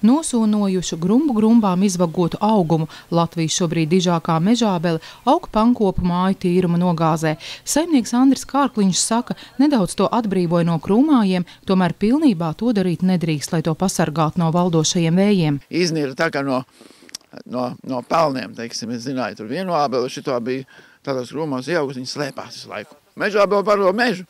Nosūnojušu grumbu grumbām izvagotu augumu Latvijas šobrīd dižākā mežābele aug pankopu māju tīruma nogāzē. Saimnieks Andris Kārkliņš saka, nedaudz to atbrīvoja no krūmājiem, tomēr pilnībā to darīt nedrīkst, lai to pasargātu no valdošajiem vējiem. Iznīra tā kā no pelniem, teiksim, es zināju, tur vienu ābeli, šito bija tādos krūmos ieaugus, viņi slēpās visu laiku. Mežābeli paro mežu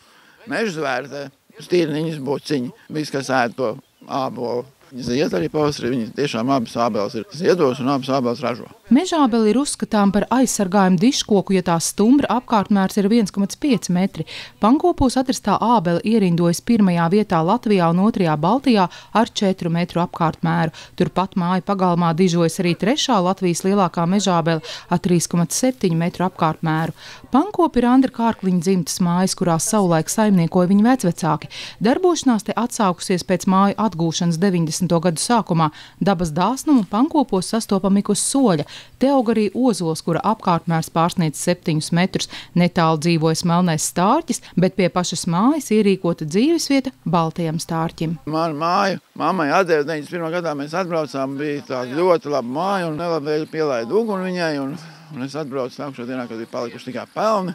zvērtē, stīrniņas bociņi, viss, kas ēd to ābolu. Viņi zied arī pavasarī, viņi tiešām abas ābeles ir ziedos un abas ābeles ražo. Mežābele ir uzskatām par aizsargājumu dižkoku, ja tās stumbra apkārtmērs ir 1,5 metri. Pankopos atrastā ābele ierindojas 1. vietā Latvijā un 2. Baltijā ar 4 metru apkārtmēru. Turpat māju pagalmā dižojas arī 3. Latvijas lielākā mežābele ar 3,7 metru apkārtmēru. Pankopi ir Andra Kārkliņa dzimtas mājas, kurās savulaik saimniekoja viņa vecvecāki. Darbošanās te atsākusies pēc māju atgūšanas 90. gadu sākumā. Dabas dāsnumu pankopos sastopam ik uz soļa. Te aug arī ozols, kura apkārtmērs pārsniedz 7 metrus. Netālu dzīvojas melnais stārķis, bet pie pašas mājas ierīkota dzīvesvieta baltajam stārķim. Manu māju mammai atdeva 91. gadā, mēs atbraucām, bija tāda ļoti laba māja un nelabvēļ pielaida uguni viņai. Un es atbraucu nākušo dienā, kad bija palikuši tikai pelni.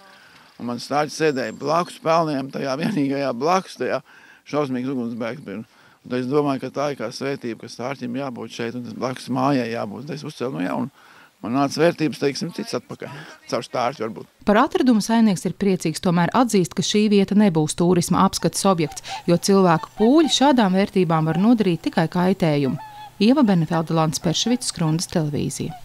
Un man stārķis sēdēja blakus pelniem, tajā vienīgajā blakus, tajā šausmīgs ugunsbēgs bija. Un es domāju, ka tā ir kā svētība, ka stārķim jābūt šeit un tas blakus mājai jābūt. Es uzcēlu no jauna. Man nāca vērtības, teiksim, cits atpakaļ. Caur stārķi varbūt. Par atradumu saimnieks ir priecīgs, tomēr atzīst, ka šī vieta nebūs turisma apskates objekts, jo cilvēku pūļi šādām vērtībām var nodarīt tikai kaitējumu. Ieva Benefelda, Lands Perševics, Skrundas televīzija.